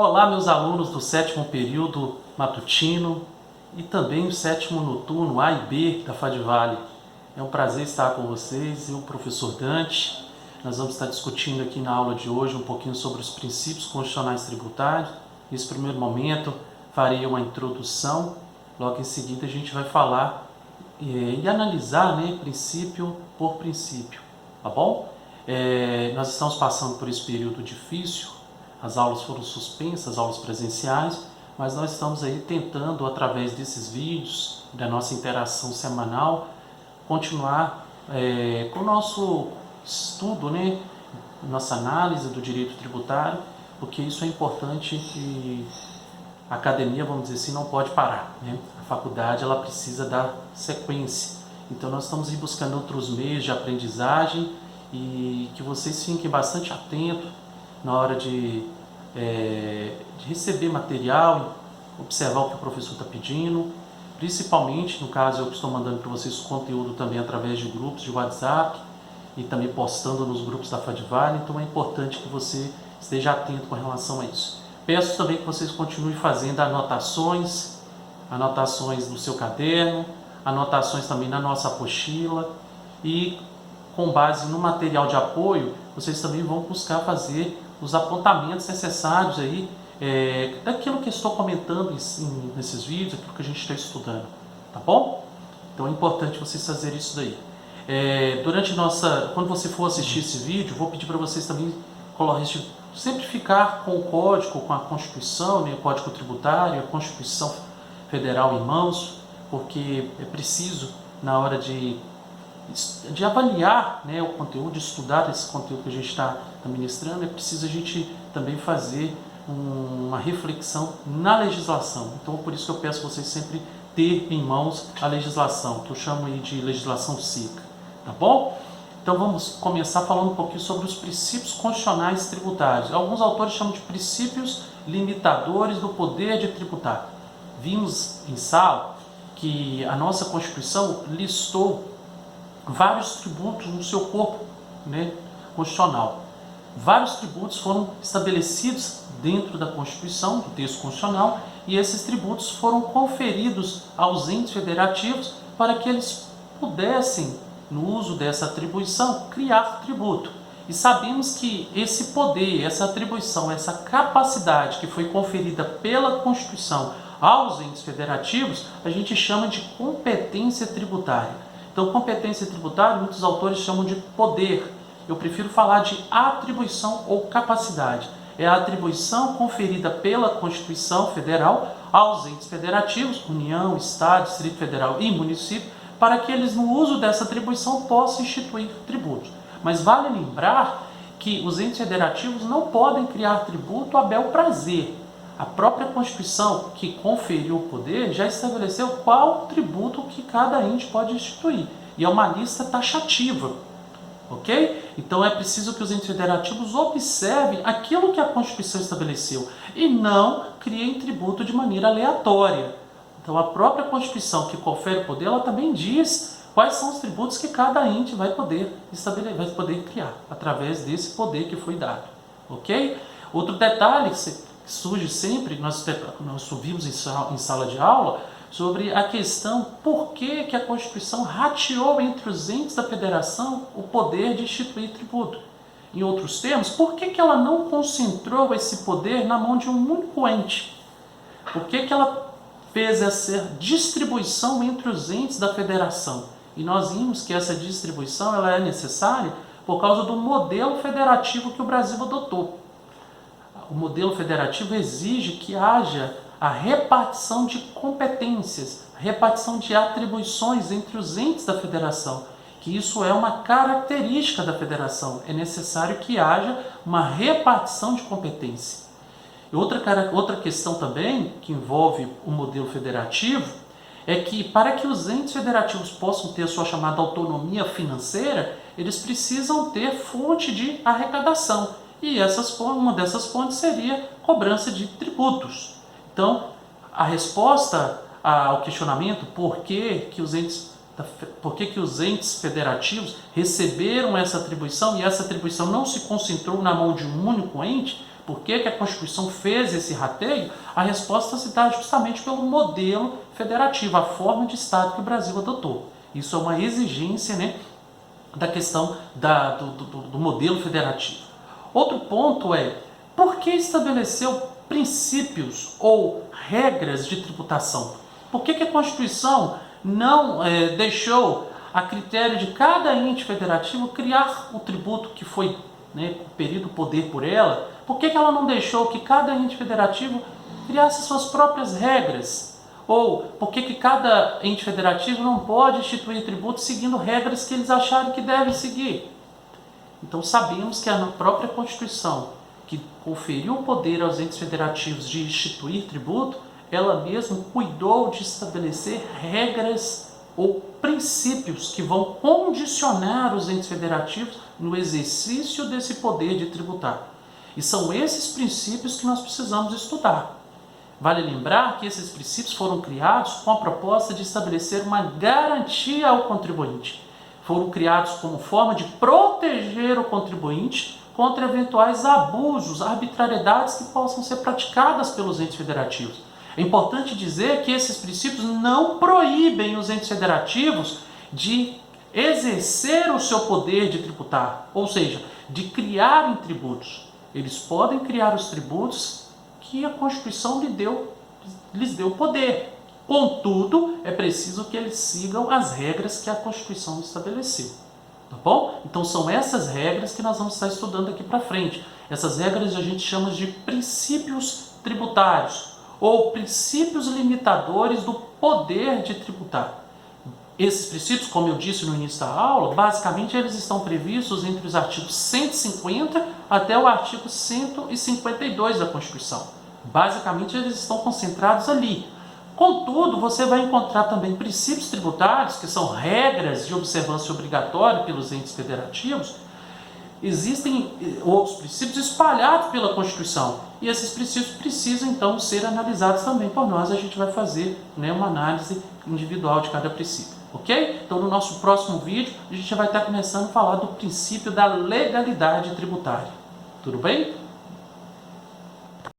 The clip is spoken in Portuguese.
Olá, meus alunos do 7º período matutino e também o 7º noturno A e B da Fadivale. É um prazer estar com vocês, eu, professor Dante. Nós vamos estar discutindo aqui na aula de hoje um pouquinho sobre os princípios constitucionais tributários. Nesse primeiro momento, farei uma introdução, logo em seguida a gente vai falar e analisar, princípio por princípio, tá bom? Nós estamos passando por esse período difícil. As aulas foram suspensas, as aulas presenciais, mas nós estamos aí tentando, através desses vídeos, da nossa interação semanal, continuar com o nosso estudo, nossa análise do direito tributário, porque isso é importante e a academia, vamos dizer assim, não pode parar. A faculdade ela precisa dar sequência. Então nós estamos buscando outros meios de aprendizagem e que vocês fiquem bastante atentos na hora de receber material, observar o que o professor está pedindo, principalmente, no caso, eu estou mandando para vocês conteúdo também através de grupos de WhatsApp e também postando nos grupos da Fadivale, então é importante que você esteja atento com relação a isso. Peço também que vocês continuem fazendo anotações no seu caderno, anotações também na nossa apostila e com base no material de apoio, vocês também vão buscar fazer os apontamentos necessários aí, daquilo que estou comentando nesses vídeos, aquilo que a gente está estudando, tá bom? Então é importante vocês fazerem isso daí. Quando você for assistir esse vídeo, vou pedir para vocês também sempre ficar com o código, com a Constituição, o Código Tributário, a Constituição Federal em mãos, porque é preciso, na hora de avaliar o conteúdo, de estudar esse conteúdo que a gente está ministrando, é preciso a gente também fazer uma reflexão na legislação. Então, por isso que eu peço vocês sempre ter em mãos a legislação, que eu chamo aí de legislação SICA, tá bom? Então, vamos começar falando um pouquinho sobre os princípios constitucionais tributários. Alguns autores chamam de princípios limitadores do poder de tributar. Vimos em sala que a nossa Constituição listou vários tributos no seu corpo constitucional. Vários tributos foram estabelecidos dentro da Constituição, do texto constitucional, e esses tributos foram conferidos aos entes federativos para que eles pudessem, no uso dessa atribuição, criar tributo. E sabemos que esse poder, essa atribuição, essa capacidade que foi conferida pela Constituição aos entes federativos, a gente chama de competência tributária. Então, competência tributária, muitos autores chamam de poder. Eu prefiro falar de atribuição ou capacidade. É a atribuição conferida pela Constituição Federal aos entes federativos, União, Estado, Distrito Federal e município, para que eles, no uso dessa atribuição, possam instituir tributos. Mas vale lembrar que os entes federativos não podem criar tributo a bel prazer. A própria Constituição, que conferiu o poder, já estabeleceu qual tributo que cada ente pode instituir. E é uma lista taxativa, ok? Então é preciso que os entes federativos observem aquilo que a Constituição estabeleceu e não criem tributo de maneira aleatória. Então a própria Constituição, que confere o poder, ela também diz quais são os tributos que cada ente vai poder criar, através desse poder que foi dado, ok? Outro detalhe que surge sempre, nós vimos em sala de aula, sobre a questão por que a Constituição rateou entre os entes da federação o poder de instituir tributo. Em outros termos, por que ela não concentrou esse poder na mão de um único ente? Por que ela fez essa distribuição entre os entes da federação? E nós vimos que essa distribuição ela é necessária por causa do modelo federativo que o Brasil adotou. O modelo federativo exige que haja a repartição de competências, a repartição de atribuições entre os entes da federação, que isso é uma característica da federação. É necessário que haja uma repartição de competência. E outra questão também, que envolve o modelo federativo, é que para que os entes federativos possam ter a sua chamada autonomia financeira, eles precisam ter fonte de arrecadação. E uma dessas fontes seria cobrança de tributos. Então, a resposta ao questionamento por que os entes federativos receberam essa atribuição e essa atribuição não se concentrou na mão de um único ente, por que a Constituição fez esse rateio, a resposta se dá justamente pelo modelo federativo, a forma de Estado que o Brasil adotou. Isso é uma exigência, né, da questão do modelo federativo. Outro ponto é, por que estabeleceu princípios ou regras de tributação? Por que a Constituição não deixou a critério de cada ente federativo criar o tributo que foi, né, conferido poder por ela? Por que ela não deixou que cada ente federativo criasse suas próprias regras? Ou por que cada ente federativo não pode instituir tributo seguindo regras que eles acharem que devem seguir? Então sabemos que a própria Constituição, que conferiu o poder aos entes federativos de instituir tributo, ela mesma cuidou de estabelecer regras ou princípios que vão condicionar os entes federativos no exercício desse poder de tributar. E são esses princípios que nós precisamos estudar. Vale lembrar que esses princípios foram criados com a proposta de estabelecer uma garantia ao contribuinte. Foram criados como forma de proteger o contribuinte contra eventuais abusos, arbitrariedades que possam ser praticadas pelos entes federativos. É importante dizer que esses princípios não proíbem os entes federativos de exercer o seu poder de tributar, ou seja, de criarem tributos. Eles podem criar os tributos que a Constituição lhes deu poder. Contudo, é preciso que eles sigam as regras que a Constituição estabeleceu. Tá bom? Então são essas regras que nós vamos estar estudando aqui para frente. Essas regras a gente chama de princípios tributários ou princípios limitadores do poder de tributar. Esses princípios, como eu disse no início da aula, basicamente eles estão previstos entre os artigos 150 até o artigo 152 da Constituição. Basicamente eles estão concentrados ali. Contudo, você vai encontrar também princípios tributários, que são regras de observância obrigatória pelos entes federativos. Existem outros princípios espalhados pela Constituição. E esses princípios precisam, então, ser analisados também por nós. A gente vai fazer, né, uma análise individual de cada princípio. Ok? Então, no nosso próximo vídeo, a gente vai estar começando a falar do princípio da legalidade tributária. Tudo bem?